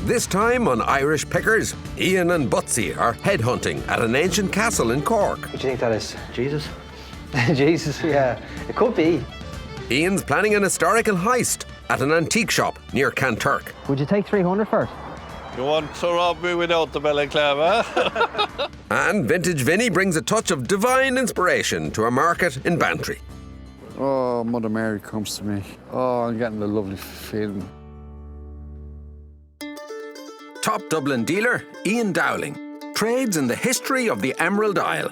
This time on Irish Pickers, Ian and Butsy are headhunting at an ancient castle in Cork. What do you think that is? Jesus? Jesus, yeah. It could be. Ian's planning an historical heist at an antique shop near Kanturk. Would you take 300 first? You want to rob me without the balaclava? And Vintage Vinnie brings a touch of divine inspiration to a market in Bantry. Oh, Mother Mary comes to me. Oh, I'm getting a lovely feeling. Top Dublin dealer Ian Dowling trades in the history of the Emerald Isle.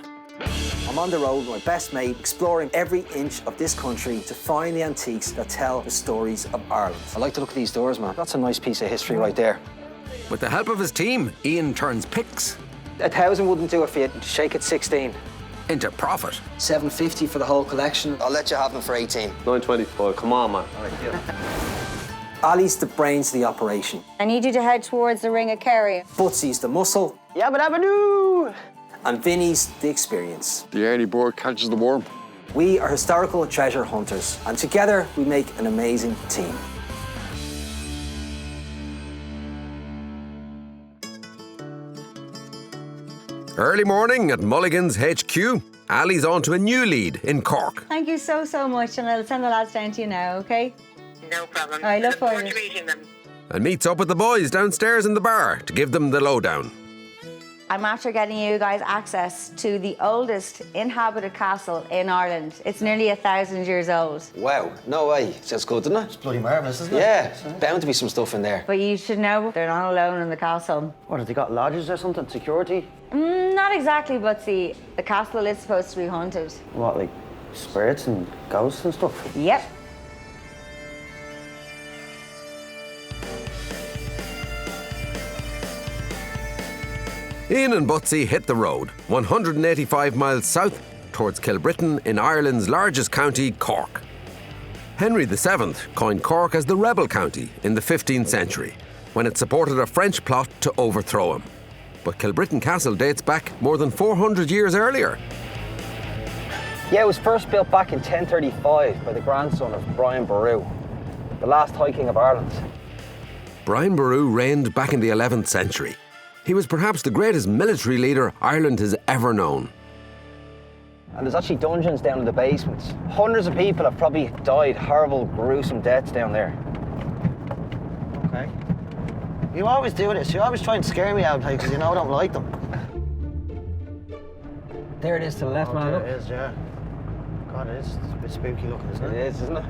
I'm on the road with my best mate, exploring every inch of this country to find the antiques that tell the stories of Ireland. I like to look at these doors, man. That's a nice piece of history right there. With the help of his team, Ian turns picks 1,000 wouldn't do it for you. Shake it 16. into profit. 750 for the whole collection. I'll let you have them for 18. 925, come on, man. All right, deal. Alli's the brains of the operation. I need you to head towards the Ring of Kerry. Butsy's the muscle. Yabba dabba doo! And Vinnie's the experience. The early bird catches the worm. We are historical treasure hunters, and together we make an amazing team. Early morning at Mulligan's HQ, Alli's on to a new lead in Cork. Thank you so much, and I'll send the lads down to you now, okay? No problem. I look forward to to meeting them. And meets up with the boys downstairs in the bar to give them the lowdown. I'm after getting you guys access to the oldest inhabited castle in Ireland. It's nearly 1,000 years old. Wow, no way. Sounds good, doesn't it? It's bloody marvellous, isn't it? Yeah, bound to be some stuff in there. But you should know they're not alone in the castle. What, have they got lodges or something? Security? Not exactly, Butsy. The castle is supposed to be haunted. What, like spirits and ghosts and stuff? Yep. Ian and Butsy hit the road, 185 miles south towards Kilbritten in Ireland's largest county, Cork. Henry VII coined Cork as the rebel county in the 15th century, when it supported a French plot to overthrow him. But Kilbritten Castle dates back more than 400 years earlier. Yeah, it was first built back in 1035 by the grandson of Brian Boru, the last High King of Ireland. Brian Boru reigned back in the 11th century. He was perhaps the greatest military leader Ireland has ever known. And there's actually dungeons down in the basements. Hundreds of people have probably died horrible, gruesome deaths down there. Okay. You always do this. You always try and scare me out, because you know I don't like them. There it is to the left, man. There Look. it is, yeah. God, it is. It's a bit spooky looking, isn't it? It is, isn't it?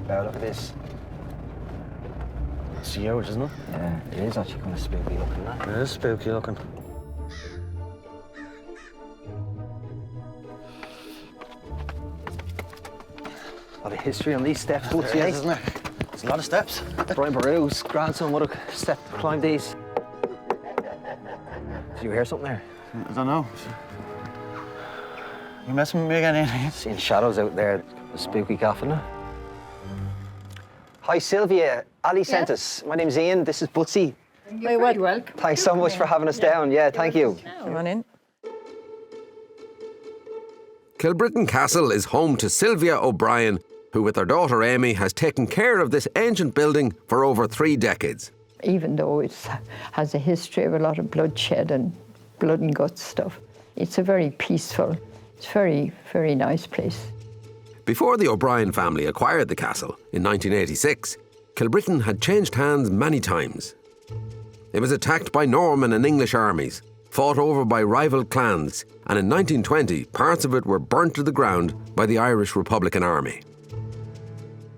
Wow, look at this. It's huge, isn't it? Yeah, it is actually kind of spooky looking, that. It is spooky looking. A lot of history on these steps, There Butsy, it is, isn't there? There's a lot of steps. Brian Boru's grandson would have climbed these. Did you hear something there? I don't know. You messing with me again, Ian? Seeing shadows out there. A spooky gaff, isn't it? Hi, Sylvia. Alli sent us. My name's Ian. This is Butsy. You're very welcome. Thanks so much for having us down. Yeah, thank you. Come on in. Kilbritten Castle is home to Sylvia O'Brien, who with her daughter Amy has taken care of this ancient building for over 3 decades. Even though it has a history of a lot of bloodshed and blood and guts stuff, it's a very peaceful, it's very, very nice place. Before the O'Brien family acquired the castle in 1986, Kilbritten had changed hands many times. It was attacked by Norman and English armies, fought over by rival clans, and in 1920 parts of it were burnt to the ground by the Irish Republican Army.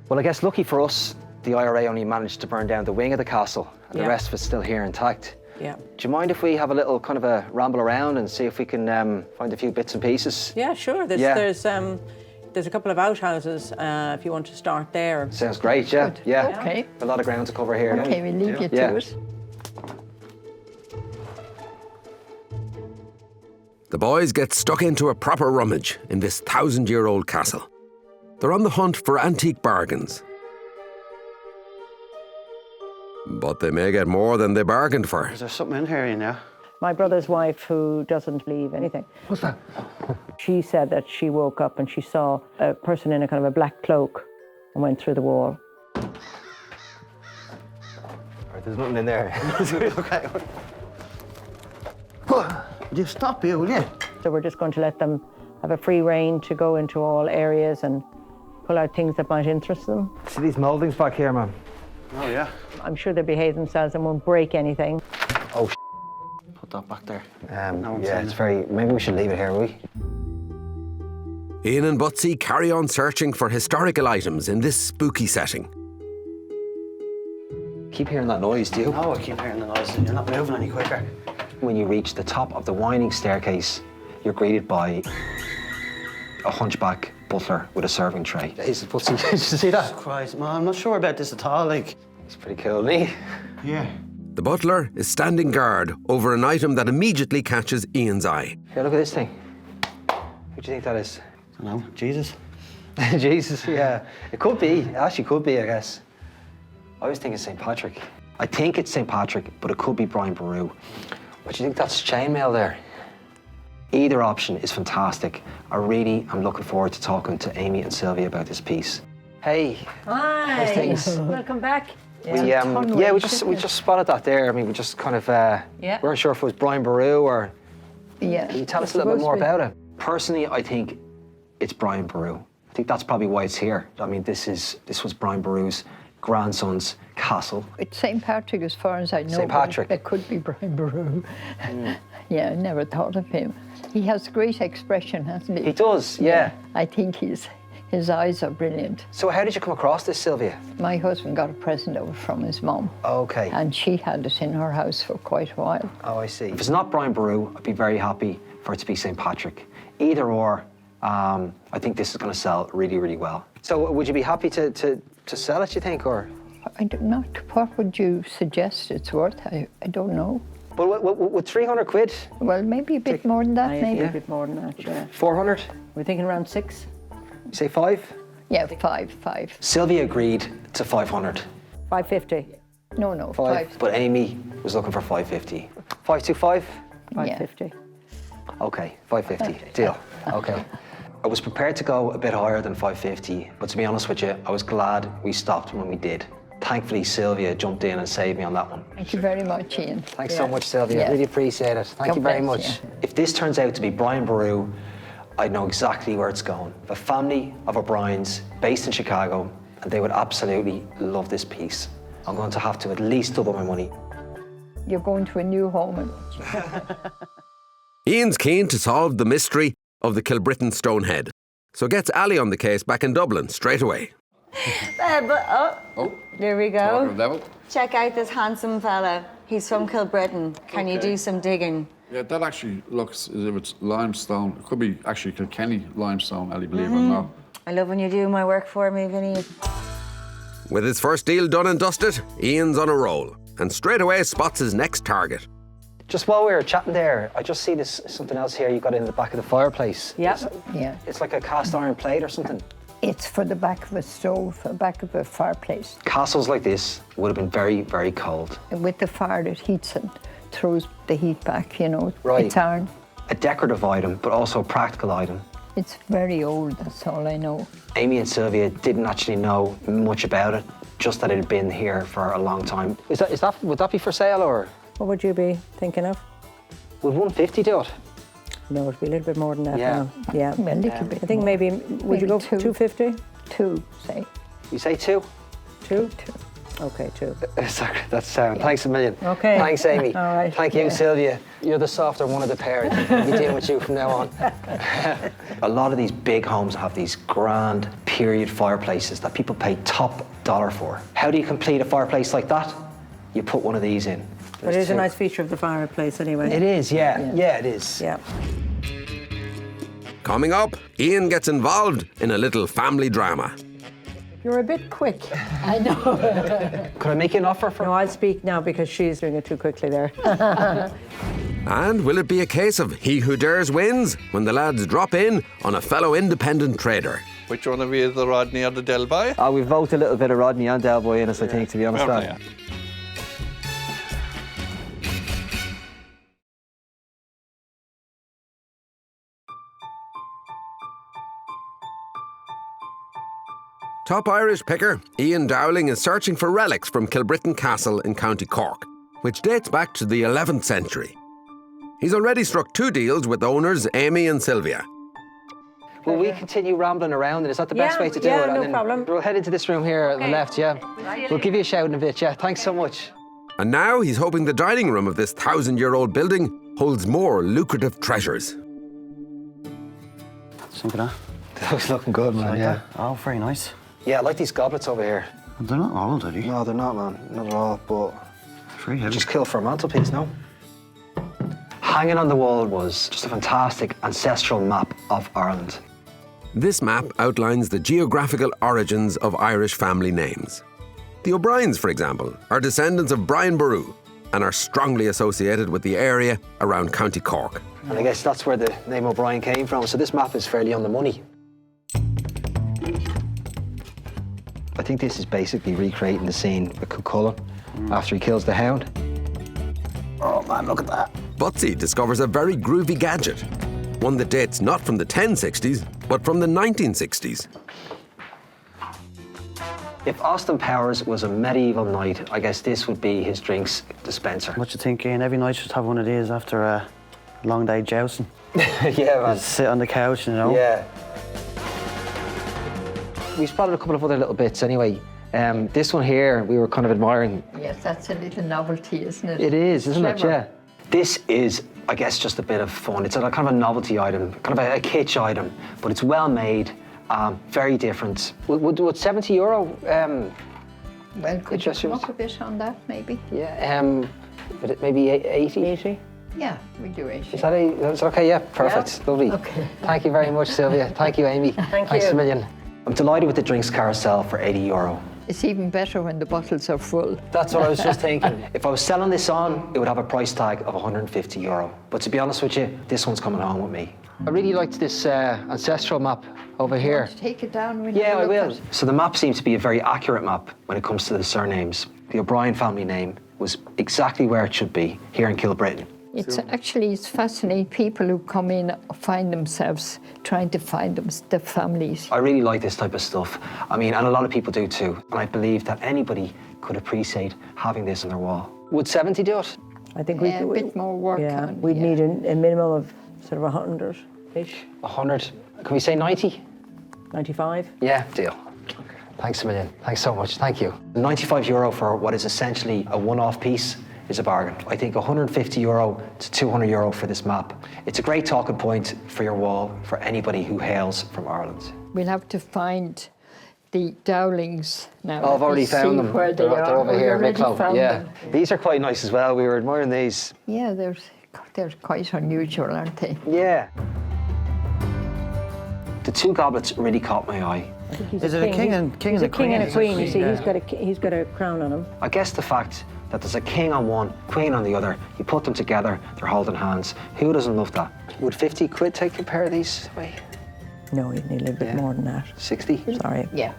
Well, I guess lucky for us, the IRA only managed to burn down the wing of the castle, and the rest of it's still here intact. Yeah. Do you mind if we have a little kind of a ramble around and see if we can find a few bits and pieces? Yeah, sure. There's a couple of outhouses if you want to start there. Sounds great, yeah. Good. Yeah. Okay. A lot of ground to cover here. Okay, we'll leave you Yeah. to it. The boys get stuck into a proper rummage in this 1,000-year-old castle. They're on the hunt for antique bargains. But they may get more than they bargained for. Is there something in here, Ian, yeah? My brother's wife, who doesn't believe anything. What's that? She said that she woke up and she saw a person in a kind of a black cloak and went through the wall. There's nothing in there. Okay. Would you stop here, will you? So we're just going to let them have a free rein to go into all areas and pull out things that might interest them. See these mouldings back here, man? Oh, yeah. I'm sure they behave themselves and won't break anything. Oh, Put that back there. yeah, it's very... Maybe we should leave it here, will we? Ian and Butsy carry on searching for historical items in this spooky setting. Keep hearing that noise, do you? No, I keep hearing the noise and you're not moving any quicker. When you reach the top of the winding staircase, you're greeted by a hunchback butler with a serving tray. Jesus, Butsy, did you see that? Christ, man, I'm not sure about this at all, like. It's pretty cool, isn't he? Yeah. The butler is standing guard over an item that immediately catches Ian's eye. Here, look at this thing. What do you think that is? I don't know, Jesus. Jesus, yeah. It could be. It actually could be, I guess. I was thinking St. Patrick. I think it's St. Patrick, but it could be Brian Boru. What do you think that's chainmail there? Either option is fantastic. I really am looking forward to talking to Amy and Sylvia about this piece. Hey. Hi. How's things? Welcome back. We just spotted that there. I mean, we just kind of weren't sure if it was Brian Boru or. Yeah. Can you tell us a little bit more about it? Personally, I think it's Brian Boru. I think that's probably why it's here. I mean, this was Brian Boru's grandson's castle. It's St. Patrick, as far as I know. St. Patrick. It could be Brian Boru. Yeah, I never thought of him. He has great expression, hasn't he? He does, yeah. I think his eyes are brilliant. So how did you come across this, Sylvia? My husband got a present over from his mum. Okay. And she had it in her house for quite a while. Oh, I see. If it's not Brian Boru, I'd be very happy for it to be St. Patrick. Either or, I think this is going to sell really, really well. So would you be happy to sell it, you think, or? I don't know. What would you suggest it's worth? I don't know. Well, with 300 quid? Well, maybe a bit more than that, maybe. A bit more than that, yeah. 400? We're thinking around 6. You say 5? Yeah, five. Sylvia agreed to 500. 550. No, 5. five. But Amy was looking for 550. 525? 550. Okay, 550. Deal. Okay. I was prepared to go a bit higher than 550, but to be honest with you, I was glad we stopped when we did. Thankfully, Sylvia jumped in and saved me on that one. Thank you very much, Ian. Thanks so much, Sylvia. Yeah. Really appreciate it. Thank God you very bless much. you. If this turns out to be Brian Boru, I know exactly where it's going. A family of O'Briens based in Chicago, and they would absolutely love this piece. I'm going to have to at least double my money. You're going to a new home. Ian's keen to solve the mystery of the Kilbritten Stonehead, so gets Alli on the case back in Dublin straight away. There we go. Level. Check out this handsome fella. He's from Kilbritten. Can you do some digging? Yeah, that actually looks as if it's limestone. It could be actually Kilkenny limestone, Alli, believe it or not. I love when you do my work for me, Vinnie. With his first deal done and dusted, Ian's on a roll and straight away spots his next target. Just while we were chatting there, I just see this something else here you got in the back of the fireplace. Yep. Yeah. It's like a cast iron plate or something. It's for the back of a stove, the back of a fireplace. Castles like this would have been very, very cold. With the fire that heats and throws the heat back, you know. Right. It's iron. A decorative item, but also a practical item. It's very old, that's all I know. Amy and Sylvia didn't actually know much about it, just that it had been here for a long time. Would that be for sale, or? What would you be thinking of? Would 150 do it? No, it'd be a little bit more than that Yeah. now. Yeah. A little bit I think more. maybe, would you Maybe go two. 250? 2, say. You say 2? 2? 2. Okay, 2. Sorry, that's thanks a million. Okay. Thanks, Amy. All right. Thank you, Sylvia. You're the softer one of the pair. I'll be dealing with you from now on. A lot of these big homes have these grand period fireplaces that people pay top dollar for. How do you complete a fireplace like that? You put one of these in. But it is a nice feature of the fireplace anyway. It is, yeah. Yeah, it is. Yeah. Coming up, Ian gets involved in a little family drama. You're a bit quick. I know. Could I make you an offer for? No, I'll speak now because she's doing it too quickly there. And will it be a case of he who dares wins when the lads drop in on a fellow independent trader? Which one of you is the Rodney or the Delboy? We vote a little bit of Rodney and Delboy in us, I think, to be honest. Yeah. Top Irish picker Ian Dowling is searching for relics from Kilbritten Castle in County Cork, which dates back to the 11th century. He's already struck 2 deals with owners Amy and Sylvia. Will we continue rambling around, and is that the best way to do it? Yeah, no then problem. We'll head into this room here on the left, yeah. We'll give you a shout in a bit, yeah. Thanks so much. And now he's hoping the dining room of this 1,000-year-old building holds more lucrative treasures. Think of that. That was looking good, man, yeah. Oh, very nice. Yeah, I like these goblets over here. They're not old, are they? No, they're not, man. Not at all, but Very heavy. just kill for a mantelpiece, no? Hanging on the wall was just a fantastic ancestral map of Ireland. This map outlines the geographical origins of Irish family names. The O'Briens, for example, are descendants of Brian Boru and are strongly associated with the area around County Cork. And I guess that's where the name O'Brien came from, so this map is fairly on the money. I think this is basically recreating the scene with Cuchulainn after he kills the hound. Oh, man, look at that. Butsy discovers a very groovy gadget, one that dates not from the 1060s, but from the 1960s. If Austin Powers was a medieval knight, I guess this would be his drinks dispenser. What you think, Ian? Every night should have one of these after a long day jousting. Yeah, man. Just sit on the couch, you know? Yeah. We spotted a couple of other little bits anyway. This one here, we were kind of admiring. Yes, that's a little novelty, isn't it? It is, isn't it? Clever. Yeah. This is, I guess, just a bit of fun. It's a kind of a novelty item, kind of a kitsch item, but it's well made, very different. Would €70? Well, could you Interest come you? up a bit on that, maybe? Yeah. Would it maybe 80? 80? Yeah, we do 80. Is that okay? Yeah, perfect. Yeah. Lovely. Okay. Thank you very much, Sylvia. Thank you, Amy. Thanks a million. I'm delighted with the drinks carousel for €80. It's even better when the bottles are full. That's what I was just thinking. If I was selling this on, it would have a price tag of €150. But to be honest with you, this one's coming home with me. I really liked this ancestral map over here. Take it down when Yeah, you I look will. at it. So the map seems to be a very accurate map when it comes to the surnames. The O'Brien family name was exactly where it should be, here in Kilbritten. It's fascinating. People who come in find themselves trying to find their families. I really like this type of stuff. I mean, and a lot of people do too. And I believe that anybody could appreciate having this on their wall. Would 70 do it? I think Yeah, a bit more work on. we'd yeah. need a minimum of sort of 100-ish, 100. Can we say 90? 95. Yeah, deal. Thanks a million. Thanks so much. Thank you. €95 for what is essentially a one-off piece is a bargain. I think €150 to €200 for this map. It's a great talking point for your wall for anybody who hails from Ireland. We'll have to find the Dowlings now. Oh, I've Let already me found see them. Where they They're are. over We've here, already Wicklow. found Yeah. them. These are quite nice as well. We were admiring these. Yeah, they're quite unusual, aren't they? Yeah. The 2 goblets really caught my eye. Is it a king and He's a king and a queen. You see, Yeah. he's got a crown on him. I guess the fact that there's a king on one, queen on the other, you put them together, they're holding hands. Who doesn't love that? Would 50 quid take a pair of these? Wait, No, you'd need a little bit more than that. 60? Sorry. Yeah.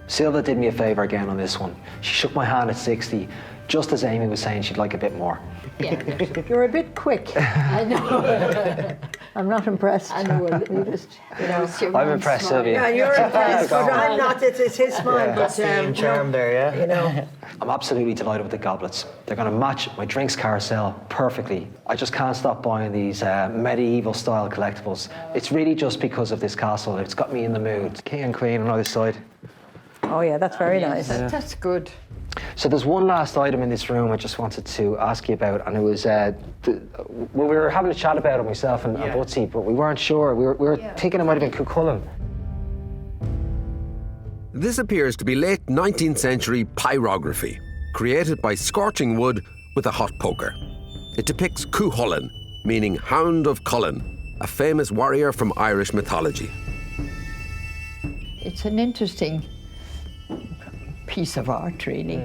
Silva did me a favour again on this one. She shook my hand at 60, just as Amy was saying she'd like a bit more. Yeah. You're a bit quick. I know. I'm not impressed. I know. We just, I'm impressed, Sylvia. Yeah, you're impressed, but I'm not. It's his mind. But Charm there, yeah? you know, I'm absolutely delighted with the goblets. They're going to match my drinks carousel perfectly. I just can't stop buying these medieval style collectibles. It's really just because of this castle. It's got me in the mood. King and queen on either side. oh yeah, that's very nice. That's good. So there's one last item in this room I just wanted to ask you about, and it was, we were having a chat about it myself and Butsy, but we weren't sure. We were thinking it might have been Cuchulainn. This appears to be late 19th century pyrography, created by scorching wood with a hot poker. It depicts Cuchulainn, meaning Hound of Cullen, a famous warrior from Irish mythology. It's an interesting piece of art, really.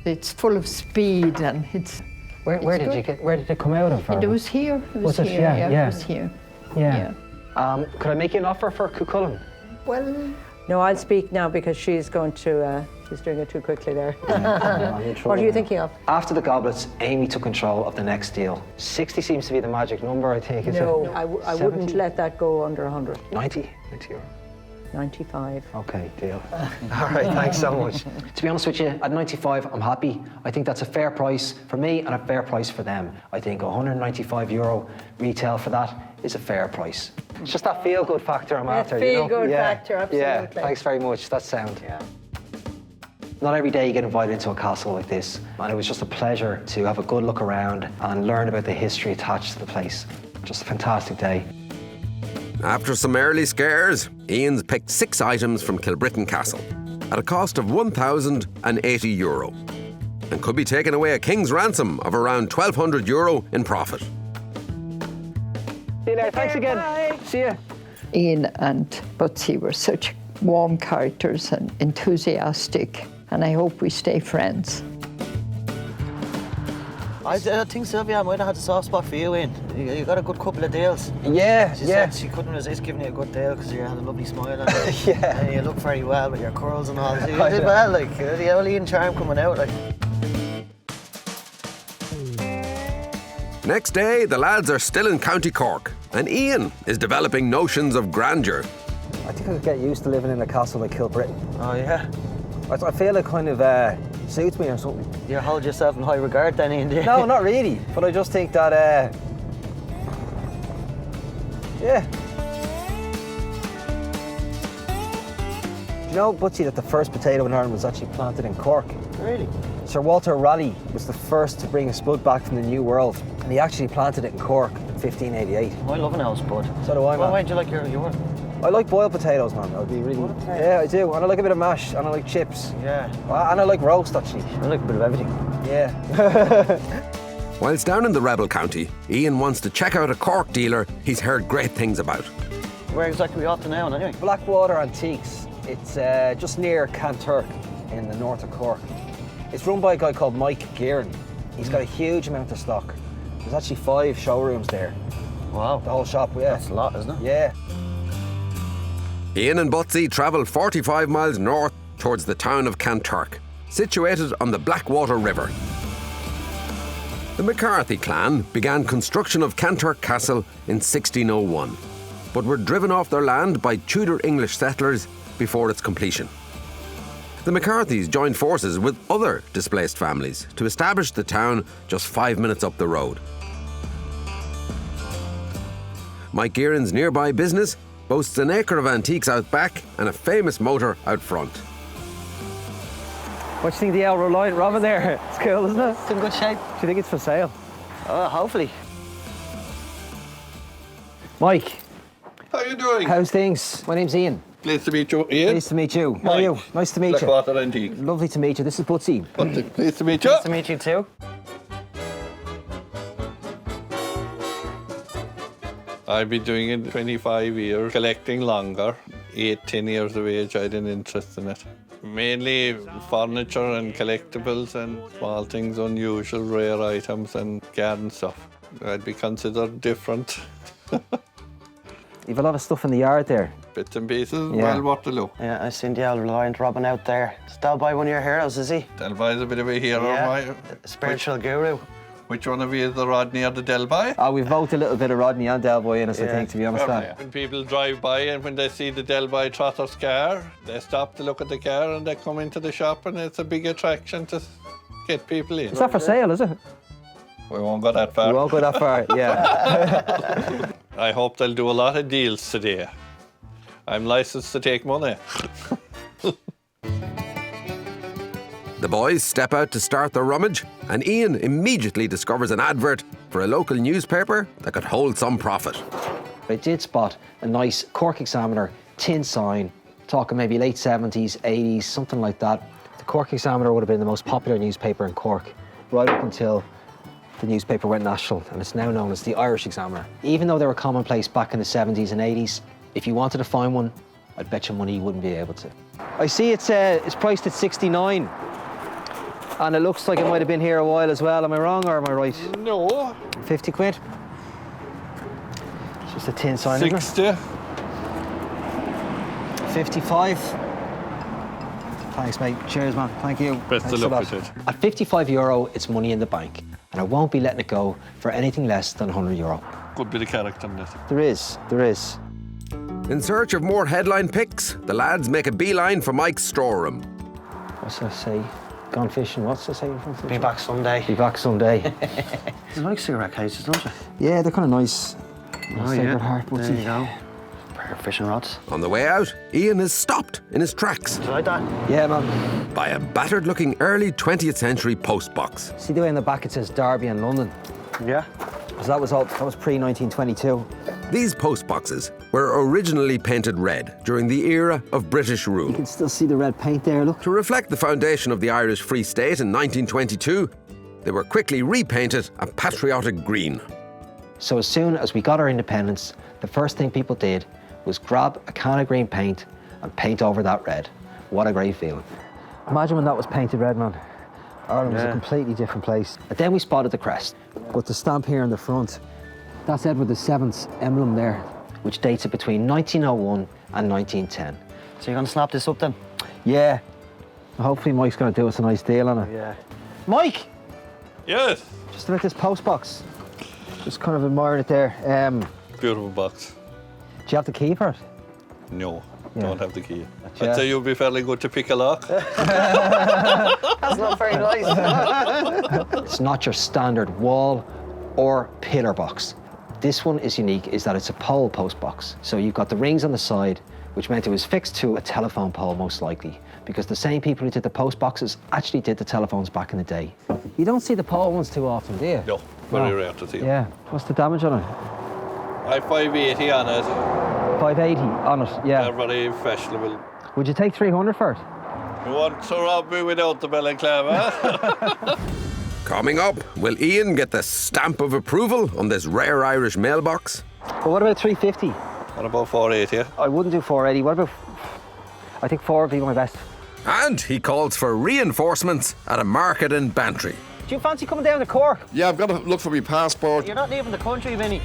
It's full of speed and it's. Where did it come out of? It was here. It was Was it? here. Yeah. It was here. Yeah. Could I make you an offer for Cuchulainn? Well, No, I'll speak now because she's going to. She's doing it too quickly there. What are you thinking of? After the goblets, Amy took control of the next deal. 60 seems to be the magic number, I think. Is No, it? I wouldn't 70? let that go under 100. 90? €90. 95. Okay, deal. All right, thanks so much. To be honest with you, at 95, I'm happy. I think that's a fair price for me and a fair price for them. I think €195 retail for that is a fair price. It's just that feel-good factor I'm after, you know? Feel-good factor, absolutely. Yeah, thanks very much. That's sound. Yeah. Not every day you get invited into a castle like this, and it was just a pleasure to have a good look around and learn about the history attached to the place. Just a fantastic day. After some early scares, Ian's picked 6 items from Kilbritten Castle at a cost of €1,080 and could be taking away a king's ransom of around €1,200 in profit. See you later. Thanks again. Bye. See you. Ian and Butsy were such warm characters and enthusiastic, and I hope we stay friends. I think Sylvia might have had a soft spot for you, Ian. You got a good couple of deals. Yeah, She said she couldn't resist giving you a good deal because you had a lovely smile on you. Yeah. And you look very well with your curls and all. So you did well, like, the old Ian charm coming out, like. Next day, the lads are still in County Cork, and Ian is developing notions of grandeur. I think I could get used to living in a castle like Kilbritten. Oh, yeah? I feel it kind of suits me or something. You hold yourself in high regard then, Ian, do you? No, not really. But I just think that, yeah. Do you know, Butsy, that the first potato in Ireland was actually planted in Cork? Really? Sir Walter Raleigh was the first to bring a spud back from the New World, and he actually planted it in Cork in 1588. I love an old spud. So do I, man. Why do you like your one? I like boiled potatoes, man. I'd be really. Yeah, I do. And I like a bit of mash, and I like chips. Yeah. And I like roast, actually. I like a bit of everything. Yeah. Whilst down in the rebel county, Ian wants to check out a Cork dealer he's heard great things about. Where exactly are we off to now, anyway? Blackwater Antiques. It's just near Kanturk in the north of Cork. It's run by a guy called Mike Gearan. He's got a huge amount of stock. There's actually 5 showrooms there. Wow. The whole shop, yeah. That's a lot, isn't it? Yeah. Ian and Butsy travel 45 miles north towards the town of Kanturk, situated on the Blackwater River. The McCarthy clan began construction of Kanturk Castle in 1601, but were driven off their land by Tudor English settlers before its completion. The McCarthys joined forces with other displaced families to establish the town just 5 minutes up the road. Mike Gearan's nearby business boasts an acre of antiques out back and a famous motor out front. What do you think of the old Robin there? It's cool, isn't it? It's in good shape. Do you think it's for sale? Hopefully. Mike. How are you doing? How's things? My name's Ian. Pleased to meet you, Ian. Pleased to meet you. How are you? Nice to meet you. Blackwater Antique. Lovely to meet you. This is Butsy. Pleased to meet you. Nice to meet you too. I've been doing it 25 years, collecting longer. 8-10 years of age, I had an interest in it. Mainly furniture and collectibles and small things, unusual, rare items and garden stuff. I'd be considered different. You've a lot of stuff in the yard there. Bits and pieces, Yeah. well worth a look. Yeah, I seen the old Reliant Robin out there. Still by one of your heroes, is he? Delbay's a bit of a hero, Yeah. Spiritual guru. Which one of you is the Rodney or the Delby? We've voted a little bit of Rodney and Delboy in us, I think, to be honest. When people drive by and when they see the Delby Trotter's car, they stop to look at the car and they come into the shop, and it's a big attraction to get people in. Is that for sale, is it? We won't go that far. We won't go that far, yeah. I hope they'll do a lot of deals today. I'm licensed to take money. The boys step out to start their rummage, and Ian immediately discovers an advert for a local newspaper that could hold some profit. I did spot a nice Cork Examiner tin sign, talking maybe late 70s, 80s, something like that. The Cork Examiner would have been the most popular newspaper in Cork, right up until the newspaper went national, and it's now known as the Irish Examiner. Even though they were commonplace back in the 70s and 80s, if you wanted to find one, I'd bet you money you wouldn't be able to. I see it's priced at 69. And it looks like it might have been here a while as well. Am I wrong or am I right? No. 50 quid? It's just a tin sign, isn't it? 60. 55. Thanks, mate. Cheers, man. Thank you. Best of luck with it. At €55, it's money in the bank. And I won't be letting it go for anything less than €100. Good bit of character in it. There is. In search of more headline picks, the lads make a beeline for Mike's storeroom. What's that say? Gone fishing, what's that say? Be back someday. Be back someday. You like cigarette cases, don't you? Yeah, they're kind of nice. Oh, Sacred Heart, There Butsy. you go. Pair of fishing rods. On the way out, Ian is stopped in his tracks Do you like that? Yeah, man. by a battered-looking early 20th century postbox. See the way in the back it says Derby and London? Yeah. Because that was pre-1922. These postboxes were originally painted red during the era of British rule. You can still see the red paint there, look. To reflect the foundation of the Irish Free State in 1922, they were quickly repainted a patriotic green. So as soon as we got our independence, the first thing people did was grab a can of green paint and paint over that red. What a great feeling. Imagine when that was painted red, man. Ireland was a completely different place. And then we spotted the crest. But the stamp here in the front, that's Edward VII's emblem there, which dates it between 1901 and 1910. So you're going to snap this up then? Yeah. Hopefully Mike's going to do us a nice deal on it. Yeah. Mike! Yes. Just about this post box. Just kind of admiring it there. Beautiful box. Do you have the key for it? No, Yeah. don't have the key. Yeah. I'd say you'd be fairly good to pick a lock. That's not very nice. It's not your standard wall or pillar box. This one is unique, is that it's a pole post box. So you've got the rings on the side, which meant it was fixed to a telephone pole most likely, because the same people who did the post boxes actually did the telephones back in the day. You don't see the pole ones too often, do you? No, very rare to see. Yeah. What's the damage on it? I 580 on it. 580 on it, They're yeah. very fashionable. Would you take 300 for it? You want to rob me without the balaclava? Coming up, will Ian get the stamp of approval on this rare Irish mailbox? Well, what about 350? What about 480? I wouldn't do 480. What about... I think 4 would be my best. And he calls for reinforcements at a market in Bantry. Do you fancy coming down to Cork? Yeah, I've got to look for my passport. You're not leaving the country, Vinnie.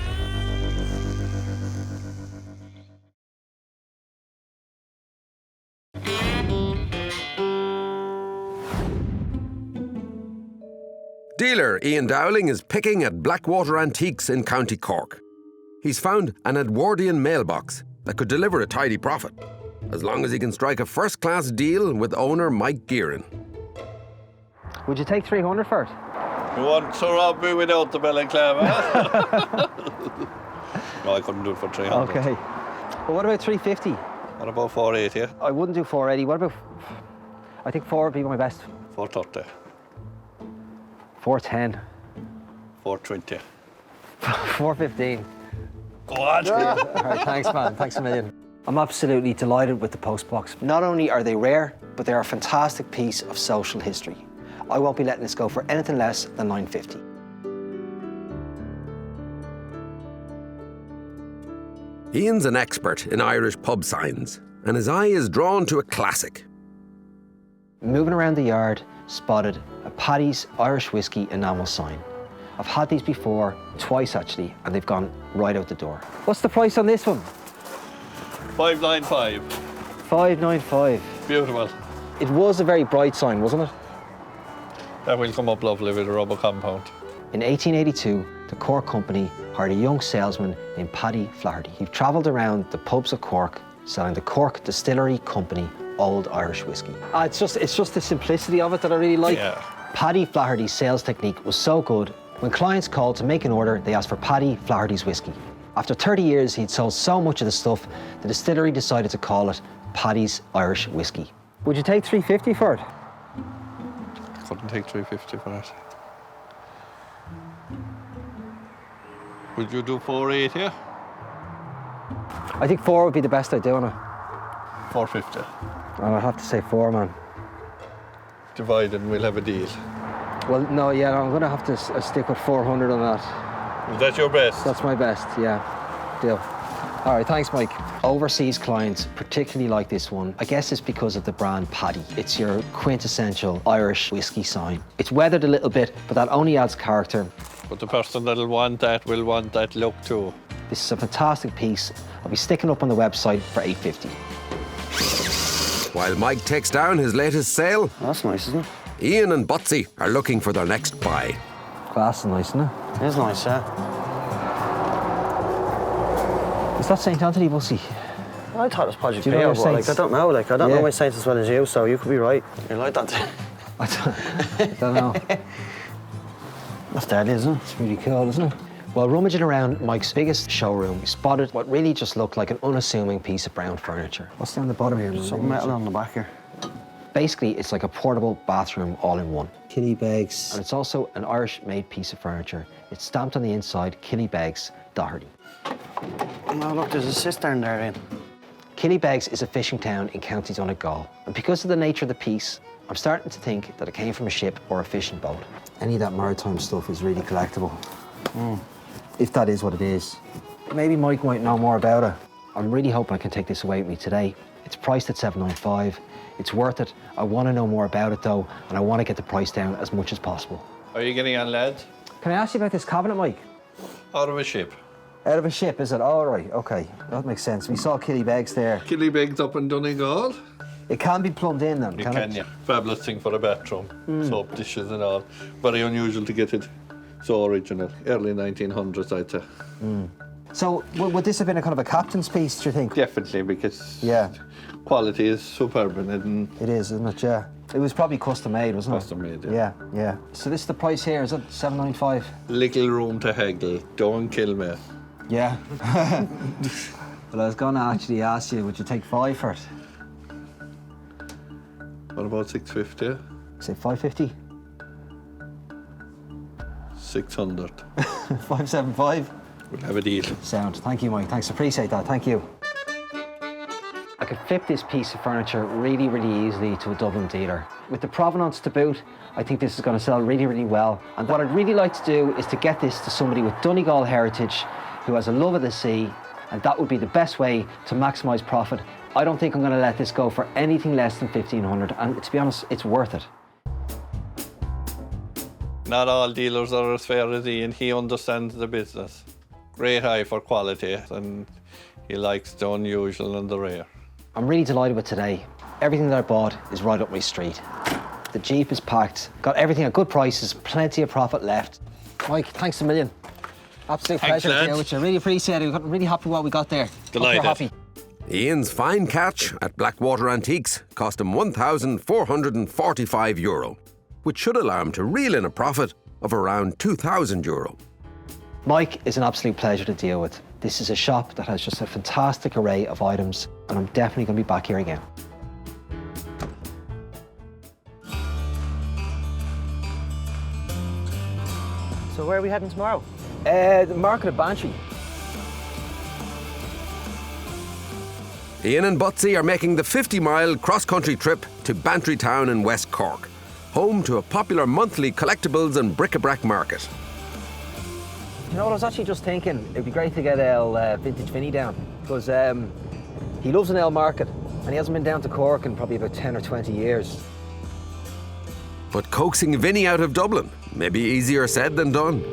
Dealer Ian Dowling is picking at Blackwater Antiques in County Cork. He's found an Edwardian mailbox that could deliver a tidy profit, as long as he can strike a first-class deal with owner Mike Gearan. Would you take 300 for it? You want to rob me without the balaclava? No, I couldn't do it for 300. Okay. Well, what about 350? What about 480? I wouldn't do 480. What about... I think 4 would be my best. 430. 410. 420. 415. Go on. All right, thanks, man. Thanks a million. I'm absolutely delighted with the postbox. Not only are they rare, but they're a fantastic piece of social history. I won't be letting this go for anything less than $9.50. Ian's an expert in Irish pub signs, and his eye is drawn to a classic. Moving around the yard, spotted a Paddy's Irish Whiskey enamel sign. I've had these before, twice actually, and they've gone right out the door. What's the price on this one? 595. $5.95. Beautiful. It was a very bright sign, wasn't it? That will come up lovely with a rubber compound. In 1882, the Cork Company hired a young salesman named Paddy Flaherty. He travelled around the pubs of Cork selling the Cork Distillery Company Old Irish Whiskey. It's just the simplicity of it that I really like. Yeah. Paddy Flaherty's sales technique was so good, when clients called to make an order, they asked for Paddy Flaherty's whiskey. After 30 years, he'd sold so much of the stuff, the distillery decided to call it Paddy's Irish Whiskey. Would you take $3.50 for it? Couldn't take 350 for it. Would you do 480? I think 4 would be the best I'd do on it. 450. And I'd have to say 4, man. Divide and we'll have a deal. Well, no, yeah, I'm going to have to stick with 400 on that. Is that your best? That's my best, yeah. Deal. All right, thanks, Mike. Overseas clients particularly like this one. I guess it's because of the brand Paddy. It's your quintessential Irish whiskey sign. It's weathered a little bit, but that only adds character. But the person that'll want that will want that look too. This is a fantastic piece. I'll be sticking up on the website for $8.50. While Mike takes down his latest sale, That's nice, isn't it? Ian and Butsy are looking for their next buy. Glass is nice, isn't it? It is nice, yeah. Is that St. Anthony, Butsy? I thought it was Project Do you know Pio, your but like, I Saints? don't know. Like, I don't Yeah. know my Saints as well as you, so you could be right. You're like that. I don't know. That's deadly, isn't it? It's really cool, isn't it? While rummaging around Mike's biggest showroom, we spotted what really just looked like an unassuming piece of brown furniture. What's down the bottom here? Something metal on the back here. Basically, it's like a portable bathroom all in one. Killybegs. And it's also an Irish-made piece of furniture. It's stamped on the inside, Killybegs, Doherty. Oh, look, there's a cistern there, Ian. Killybegs is a fishing town in County Donegal. And because of the nature of the piece, I'm starting to think that it came from a ship or a fishing boat. Any of that maritime stuff is really collectible. If that is what it is. Maybe Mike might know more about it. I'm really hoping I can take this away with me today. It's priced at $7.95. It's worth it. I want to know more about it though, and I want to get the price down as much as possible. Are you getting on, lads? Can I ask you about this cabinet, Mike? Out of a ship. Out of a ship, is it? All right, okay. That makes sense. We saw Killybegs there. Killybegs up in Donegal. It can be plumbed in then, You can can, it? yeah. Fabulous thing for a bathroom. Soap dishes and all. Very unusual to get it so original. Early 1900s, I'd say. So, would this have been a kind of a captain's piece, do you think? Definitely, because Yeah. quality is superb in it. And It is, isn't it? Yeah. It was probably custom made, wasn't it? Custom made, yeah. Yeah, yeah. So this is the price here, is it? $7.95? little room to haggle. Don't kill me. Yeah. Well, I was going to actually ask you, would you take 5 for it? What about 650? Say 550? 600. 575? We'll have a deal. Sound. Thank you, Mike. Thanks. Appreciate that. Thank you. I could flip this piece of furniture really, really easily to a Dublin dealer. With the provenance to boot, I think this is going to sell really, really well. And what I'd really like to do is to get this to somebody with Donegal heritage who has a love of the sea, and that would be the best way to maximise profit. I don't think I'm going to let this go for anything less than $1,500, and to be honest, it's worth it. Not all dealers are as fair as Ian. He understands the business. Great eye for quality, and he likes the unusual and the rare. I'm really delighted with today. Everything that I bought is right up my street. The Jeep is packed, got everything at good prices, plenty of profit left. Mike, thanks a million. Absolute Thanks, pleasure to lads. deal with you. Really appreciate it. We got really happy with what we got there. Hope you're Delighted. happy. Ian's fine catch at Blackwater Antiques cost him €1,445, which should allow him to reel in a profit of around €2,000. Mike is an absolute pleasure to deal with. This is a shop that has just a fantastic array of items, and I'm definitely going to be back here again. So where are we heading tomorrow? The market of Bantry. Ian and Butsy are making the 50-mile cross-country trip to Bantry Town in West Cork, home to a popular monthly collectibles and bric-a-brac market. You know what, I was actually just thinking, it'd be great to get Vintage Vinnie down, because he loves an ale market, and he hasn't been down to Cork in probably about 10 or 20 years. But coaxing Vinnie out of Dublin may be easier said than done.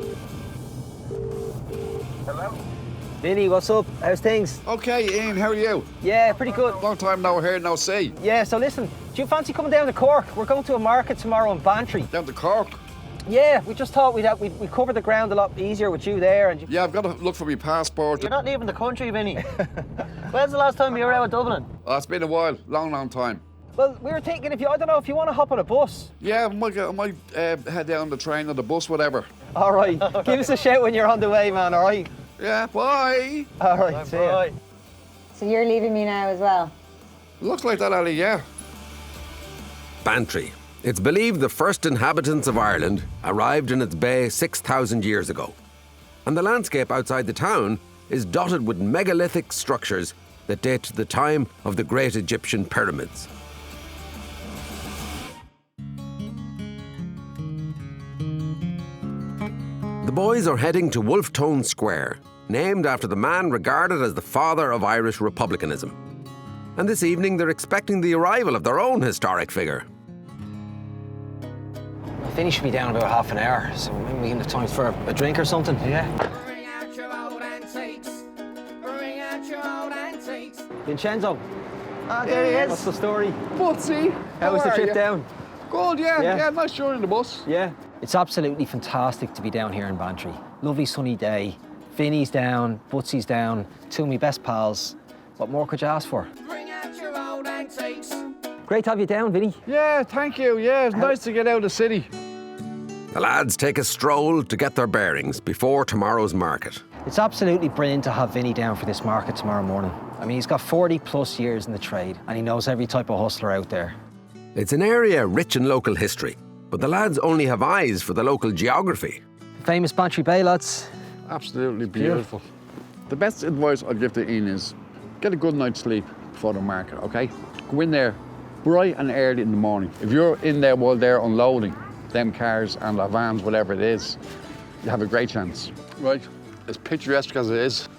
Vinnie, what's up? How's things? Okay, Ian, how are you? Yeah, pretty good. Long time no hear, no see. Yeah, so listen, do you fancy coming down to Cork? We're going to a market tomorrow in Bantry. Down to Cork. Yeah, we just thought we'd cover the ground a lot easier with you there. And Yeah, I've got to look for my passport. You're not leaving the country, Vinny. When's the last time you were out of Dublin? Oh, it's been a while, long time. Well, we were thinking I don't know if you want to hop on a bus. Yeah, I might head down the train or the bus, whatever. All right, give us a shout when you're on the way, man, all right? Yeah, bye. All right, see ya. So you're leaving me now as well? Looks like that, Alli, yeah. Bantry. It's believed the first inhabitants of Ireland arrived in its bay 6,000 years ago. And the landscape outside the town is dotted with megalithic structures that date to the time of the great Egyptian pyramids. The boys are heading to Wolfetone Square, named after the man regarded as the father of Irish republicanism. And this evening they're expecting the arrival of their own historic figure. Vinnie should be down in about half an hour, so maybe we can have time for a drink or something. Yeah. Bring out your old antiques. Bring out your old antiques. Vincenzo, Ah, there he is. what's the story? Butsy, How was the are trip you? down? Good, yeah, nice journey in the bus. Yeah. It's absolutely fantastic to be down here in Bantry. Lovely sunny day. Vinnie's down, Butsy's down, two of my best pals. What more could you ask for? Bring out your old antiques. Great to have you down, Vinnie. Yeah, thank you. Yeah, it's nice to get out of the city. The lads take a stroll to get their bearings before tomorrow's market. It's absolutely brilliant to have Vinnie down for this market tomorrow morning. I mean, he's got 40 plus years in the trade and he knows every type of hustler out there. It's an area rich in local history, but the lads only have eyes for the local geography. Famous Bantry Bay, lads. Absolutely beautiful. The best advice I'd give to Ian is get a good night's sleep before the market, okay? Go in there bright and early in the morning. If you're in there while they're unloading them cars and their vans, whatever it is, you have a great chance. Right, as picturesque as it is,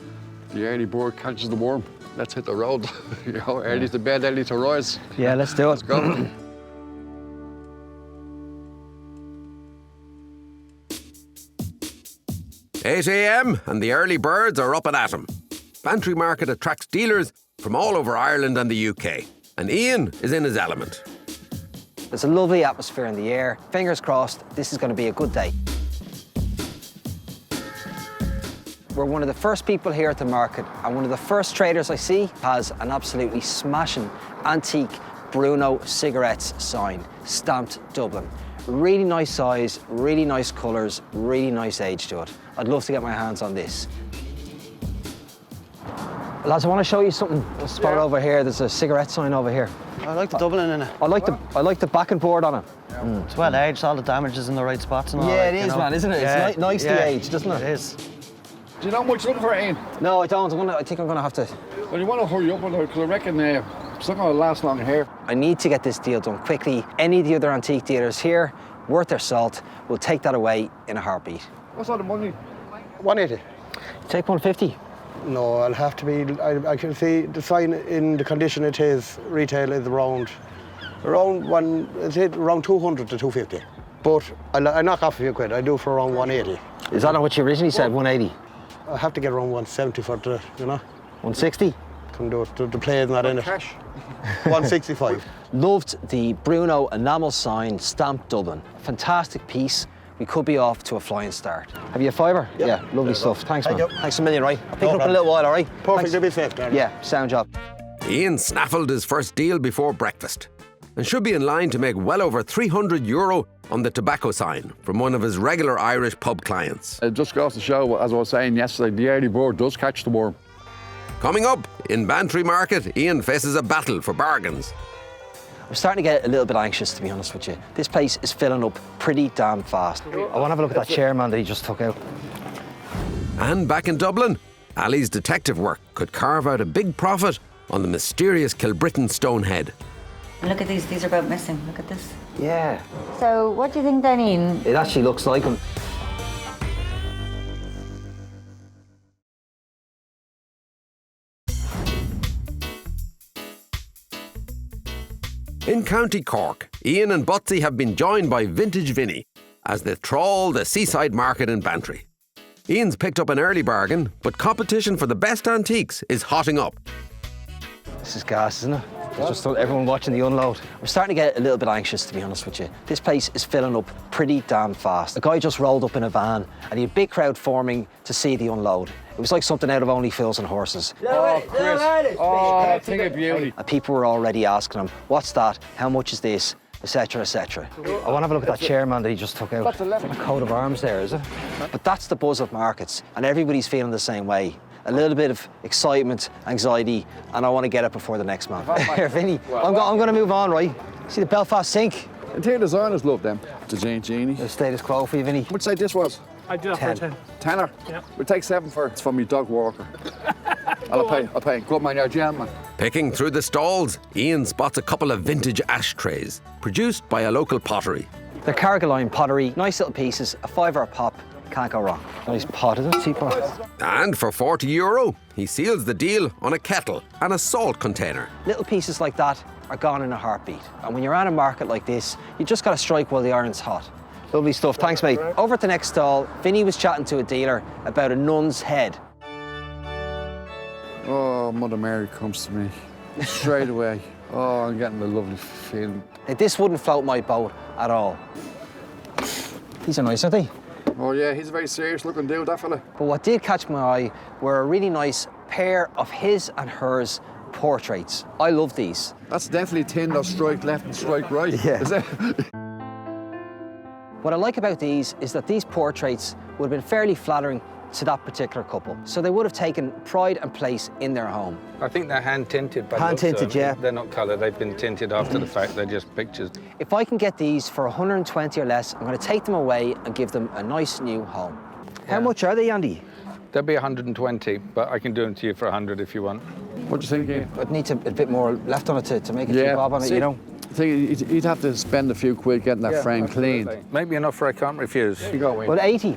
the early bird catches the worm. Let's hit the road. You know, early to bed, early to rise. Yeah, let's do it. Let's go. "8 a.m. and the early birds are up and at 'em. Bantry Market attracts dealers from all over Ireland and the UK, and Ian is in his element. There's a lovely atmosphere in the air. Fingers crossed, this is going to be a good day. We're one of the first people here at the market, and one of the first traders I see has an absolutely smashing antique Bruno cigarettes sign, stamped Dublin. Really nice size, really nice colours, really nice age to it. I'd love to get my hands on this. Lads, I want to show you something. A spot over here. There's a cigarette sign over here. I like the Dublin in it. I like the backing board on it. It's well aged, all the damage is in the right spots and all. Yeah, like, it you is, know. man, isn't it? Yeah. It's nicely aged, doesn't it? It is. Do you know how much you're looking for, Ian? No, I don't. I think I'm going to have to... Well, you want to hurry up on it, because I reckon it's not going to last long here. I need to get this deal done quickly. Any of the other antique dealers here, worth their salt, will take that away in a heartbeat. What's all the money? 180. Take 150. No, I'll have to be. I can see the sign in the condition it is. Retail is around 200 to 250. But I knock off a few quid. I do for around 180. Is that not what you originally said? 180. I have to get around 170 for the, 160. Can do it. The play is not in it. Cash. 165. Loved the Bruno enamel sign, stamped Dublin. Fantastic piece. We could be off to a flying start. Have you a fiver? Yep. Yeah, lovely stuff. Thanks, man. Thank you. Thanks a million, right? I'll pick it up in a problem. little while, all right? Perfect. Thanks. You'll be safe, darling. Yeah, sound job. Ian snaffled his first deal before breakfast and should be in line to make well over €300 on the tobacco sign from one of his regular Irish pub clients. It just goes to show, as I was saying yesterday, the early bird does catch the worm. Coming up, in Bantry Market, Ian faces a battle for bargains. I'm starting to get a little bit anxious, to be honest with you. This place is filling up pretty damn fast. I want to have a look at that chairman that he just took out. And back in Dublin, Alli's detective work could carve out a big profit on the mysterious Kilbritten stone head. Look at these are about missing. Look at this. Yeah, So what do you think then, Ian? it actually looks like him. In County Cork, Ian and Butsy have been joined by Vintage Vinnie as they trawl the seaside market in Bantry. Ian's picked up an early bargain, but competition for the best antiques is hotting up. This is gas, isn't it? There's just everyone watching the unload. I'm starting to get a little bit anxious, to be honest with you. This place is filling up pretty damn fast. A guy just rolled up in a van and he had a big crowd forming to see the unload. It was like something out of Only Fools and Horses. Oh, Chris. Oh, thing of beauty. And people were already asking him, what's that? How much is this? Etc, etc. I want to have a look at that chairman that he just took out. That's a coat of arms there, is it? But that's the buzz of markets, and everybody's feeling the same way. A little bit of excitement, anxiety, and I want to get it before the next man. Here, Vinnie, I'm going to move on, right? See the Belfast sink? Interior designers love them. The Jane Genie. The status quo for you, Vinnie. Which side this was? I do that for a 10. Tenner? Yeah. We'll take 7 for it. It's for me dog walker. I'll pay. Good man, you're a gentleman. Picking through the stalls, Ian spots a couple of vintage ashtrays produced by a local pottery. They're Carrigaline pottery, nice little pieces, a £5 a pop, can't go wrong. Nice pot, isn't it? Teapot. And for €40, he seals the deal on a kettle and a salt container. Little pieces like that are gone in a heartbeat. And when you're at a market like this, you just got to strike while the iron's hot. Lovely stuff, thanks mate. Over at the next stall, Vinnie was chatting to a dealer about a nun's head. Oh, Mother Mary comes to me straight away. Oh, I'm getting a lovely feeling. Now, this wouldn't float my boat at all. These are nice, aren't they? Oh yeah, he's a very serious looking dude, that fella. But what did catch my eye were a really nice pair of his and hers portraits. I love these. That's definitely Tinder strike left and strike right. Yeah. Is it? What I like about these is that these portraits would have been fairly flattering to that particular couple. So they would have taken pride and place in their home. I think they're hand-tinted. Hand-tinted, yeah. They're not coloured, they've been tinted after the fact, they're just pictures. If I can get these for 120 or less, I'm going to take them away and give them a nice new home. How much are they, Andy? They'll be 120, but I can do them to you for 100 if you want. What do you think, Ian? I'd need a bit more left on it to make a few bob on it, you know? I think you'd have to spend a few quid getting that frame cleaned. Maybe an offer I can't refuse. You go, Wayne. But 80?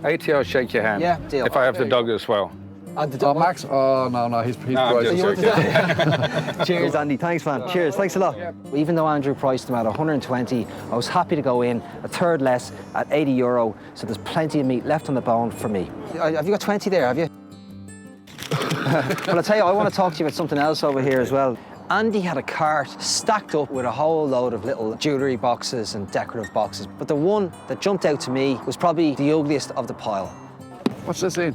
80, I'll shake your hand. Yeah, deal. If I have the dog as well. Oh, Max? Oh, no, he's No, I'm priced. just joking. Cheers, Andy. Thanks, man. Cheers. Thanks a lot. Even though Andrew priced them at 120, I was happy to go in a third less at €80, so there's plenty of meat left on the bone for me. Have you got 20 there, have you? Well, I'll tell you, I want to talk to you about something else over here as well. Andy had a cart stacked up with a whole load of little jewellery boxes and decorative boxes, but the one that jumped out to me was probably the ugliest of the pile. What's this in?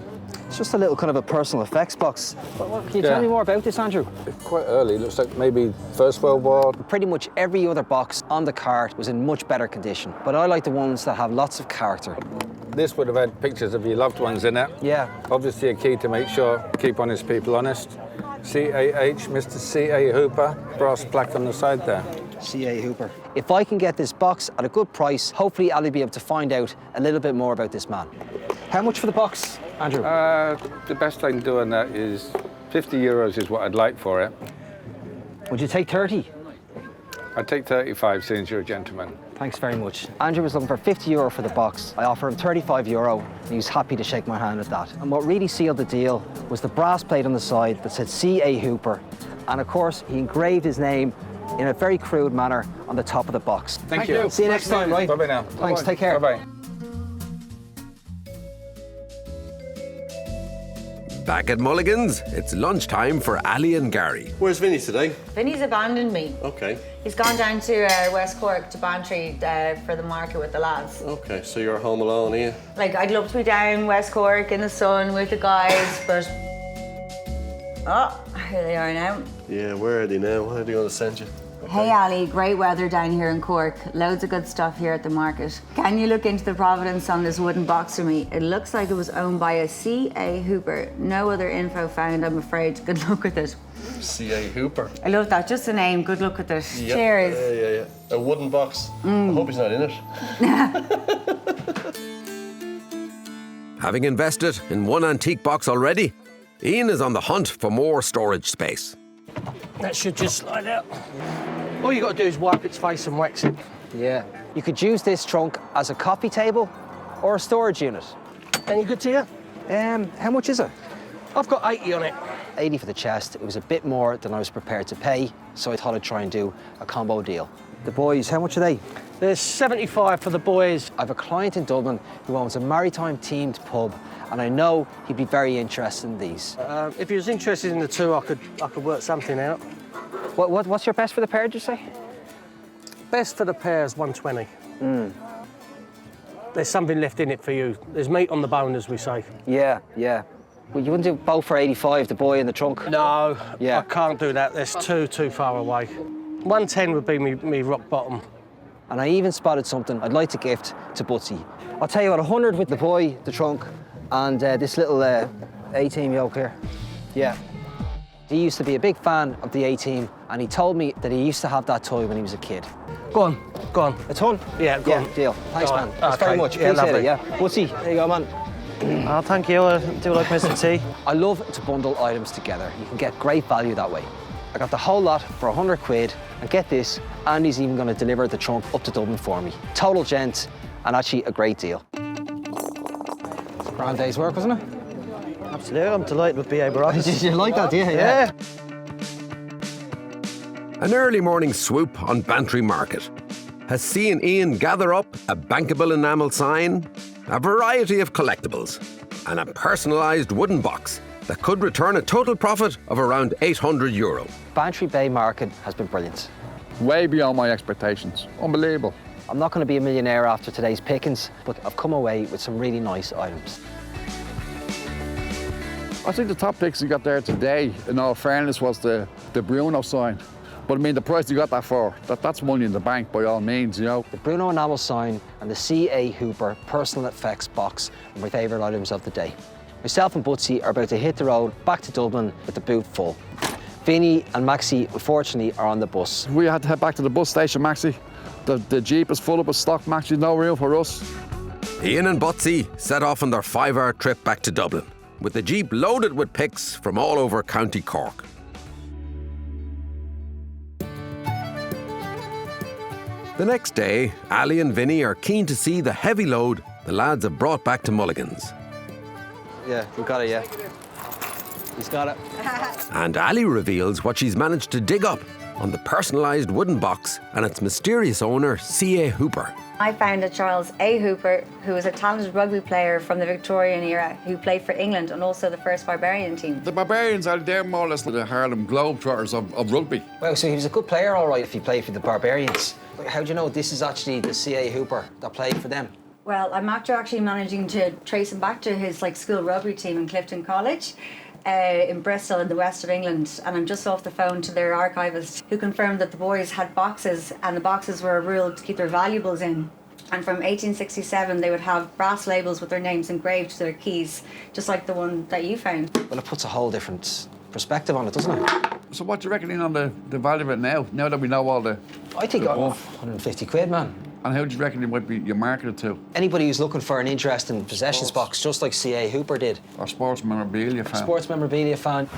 It's just a little kind of a personal effects box. Can you tell me more about this, Andrew? It's quite early, looks like maybe First World War. Pretty much every other box on the cart was in much better condition, but I like the ones that have lots of character. This would have had pictures of your loved ones in it. Yeah. Obviously a key to make sure, keep honest people honest. C.A.H., Mr. C.A. Hooper, brass plaque on the side there. C.A. Hooper. If I can get this box at a good price, hopefully Alli will be able to find out a little bit more about this man. How much for the box, Andrew? The best I can do on that is €50 is what I'd like for it. Would you take 30? I'd take 35 since you're a gentleman. Thanks very much. Andrew was looking for €50 for the box. I offered him €35 and he was happy to shake my hand at that. And what really sealed the deal was the brass plate on the side that said C.A. Hooper. And of course, he engraved his name in a very crude manner on the top of the box. Thank you. See you next time, right? Bye-bye now. Thanks, take care. Bye-bye. Back at Mulligan's, it's lunchtime for Alli and Gary. Where's Vinnie today? Vinnie's abandoned me. Okay. He's gone down to West Cork, to Bantry, for the market with the lads. Okay, so you're home alone, are you? Like, I'd love to be down West Cork in the sun with the guys, but... Oh, here they are now. Yeah, where are they now? What are they going to send you? Hey Ali, great weather down here in Cork. Loads of good stuff here at the market. Can you look into the provenance on this wooden box for me? It looks like it was owned by a C.A. Hooper. No other info found, I'm afraid. Good luck with it. C.A. Hooper. I love that, just the name. Good luck with it. Yep. Cheers. Yeah. A wooden box. I hope he's not in it. Having invested in one antique box already, Ian is on the hunt for more storage space. That should just slide out. All you got to do is wipe its face and wax it. Yeah. You could use this trunk as a coffee table or a storage unit. Any good to you? How much is it? I've got 80 on it. 80 for the chest. It was a bit more than I was prepared to pay, so I thought I'd try and do a combo deal. The boys, how much are they? There's 75 for the boys. I have a client in Dublin who owns a maritime-themed pub, and I know he'd be very interested in these. If he was interested in the two, I could work something out. What's your best for the pair, did you say? Best for the pair is 120. There's something left in it for you. There's meat on the bone, as we say. Yeah. Well, you wouldn't do both for 85, the boy in the trunk? No, yeah. I can't do that. There's too far away. 110 would be me rock bottom. And I even spotted something I'd like to gift to Butsy. I'll tell you what, 100 with the boy, the trunk, and this little A-team yoke here. Yeah. He used to be a big fan of the A-team, and he told me that he used to have that toy when he was a kid. Go on. A ton? Yeah, go on. Deal. Thanks, man. Okay. Thanks very much. Yeah, Appreciate lovely. it, yeah. Butsy, there you go, man. Oh, thank you. I do like Mr. T. I love to bundle items together. You can get great value that way. I got the whole lot for 100 quid, and get this, Andy's even going to deliver the trunk up to Dublin for me. Total gent, and actually a great deal. It's a grand day's work, wasn't it? Absolutely, I'm delighted with BA Baracus. You like that, do you? Yeah. An early morning swoop on Bantry Market has seen Ian gather up a bankable enamel sign, a variety of collectibles, and a personalised wooden box that could return a total profit of around €800. Bantry Bay Market has been brilliant. Way beyond my expectations. Unbelievable. I'm not going to be a millionaire after today's pickings, but I've come away with some really nice items. I think the top picks you got there today, in all fairness, was the Bruno sign. But I mean, the price you got that for, that's money in the bank by all means, you know. The Bruno enamel sign and the C.A. Hooper personal effects box are my favourite items of the day. Myself and Butsy are about to hit the road back to Dublin with the boot full. Vinnie and Maxie, unfortunately, are on the bus. We had to head back to the bus station, Maxie. The Jeep is full up with stock, Maxie, no room for us. Ian and Butsy set off on their 5-hour trip back to Dublin, with the Jeep loaded with picks from all over County Cork. The next day, Alli and Vinnie are keen to see the heavy load the lads have brought back to Mulligan's. Yeah, we've got it, yeah. He's got it. And Alli reveals what she's managed to dig up on the personalised wooden box and its mysterious owner, C.A. Hooper. I found a Charles A. Hooper, who was a talented rugby player from the Victorian era, who played for England and also the first Barbarian team. The Barbarians are there more or less like the Harlem Globetrotters of rugby. Well, so he was a good player, all right, if he played for the Barbarians. How do you know this is actually the C.A. Hooper that played for them? Well, I'm actually managing to trace him back to his school rugby team in Clifton College. In Bristol in the west of England, and I'm just off the phone to their archivist who confirmed that the boys had boxes and the boxes were ruled to keep their valuables in, and from 1867 they would have brass labels with their names engraved to their keys, just like the one that you found. Well, it puts a whole different perspective on it, doesn't it? So what do you reckon on the value of it now that we know all the... I think 150 quid, man. And how do you reckon you market it to? Anybody who's looking for an interesting possessions box, just like C.A. Hooper did. Or sports memorabilia fan. Sports memorabilia fan.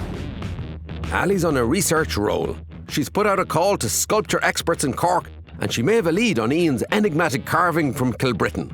Alli's on a research roll. She's put out a call to sculpture experts in Cork, and she may have a lead on Ian's enigmatic carving from Kilbritten.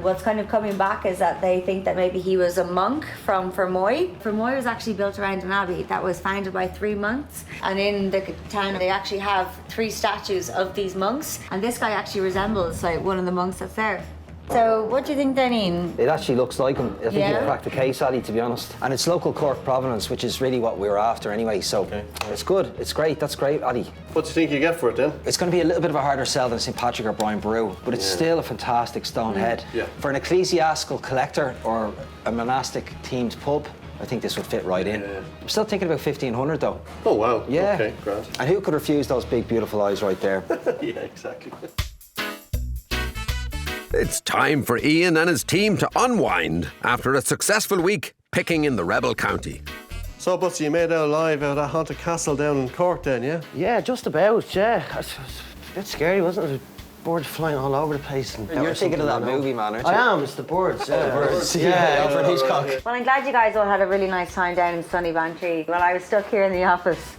What's kind of coming back is that they think that maybe he was a monk from Fermoy. Fermoy was actually built around an abbey that was founded by 3 monks. And in the town, they actually have 3 statues of these monks. And this guy actually resembles one of the monks that's there. So what do you think then, Ian? It actually looks like him. I think you cracked the case, Alli, to be honest. And it's local Cork provenance, which is really what we were after anyway, so it's good. It's great. That's great, Alli. What do you think you get for it then? It's going to be a little bit of a harder sell than St. Patrick or Brian Boru, but it's still a fantastic stone head. Yeah. For an ecclesiastical collector or a monastic themed pub, I think this would fit right in. I'm still thinking about 1,500 though. Oh wow. Yeah. Okay, grand. And who could refuse those big, beautiful eyes right there? Yeah, exactly. It's time for Ian and his team to unwind after a successful week picking in the rebel county. So, Butsy, you made out alive out of that haunted castle down in Cork then, yeah? Yeah, just about, yeah. It was a bit scary, wasn't it? Birds flying all over the place. And You're thinking of that movie, man, aren't you? I am, it's the birds. Yeah. The birds, yeah, Alfred Hitchcock. Well, I'm glad you guys all had a really nice time down in sunny Bantry while I was stuck here in the office.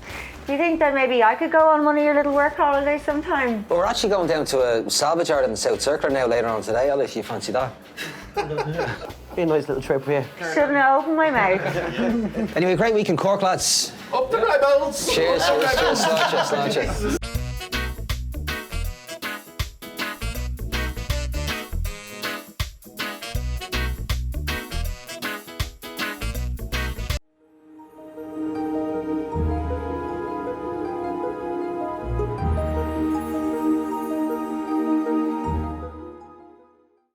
Do you think that maybe I could go on one of your little work holidays sometime? Well, we're actually going down to a salvage yard in the South Circular now later on today, Alli, if you fancy that. Be a nice little trip for you. Shouldn't have opened my mouth. Anyway, great week in Cork, lads. Up the rebels! Cheers, cheers, cheers, sláinte, sláinte.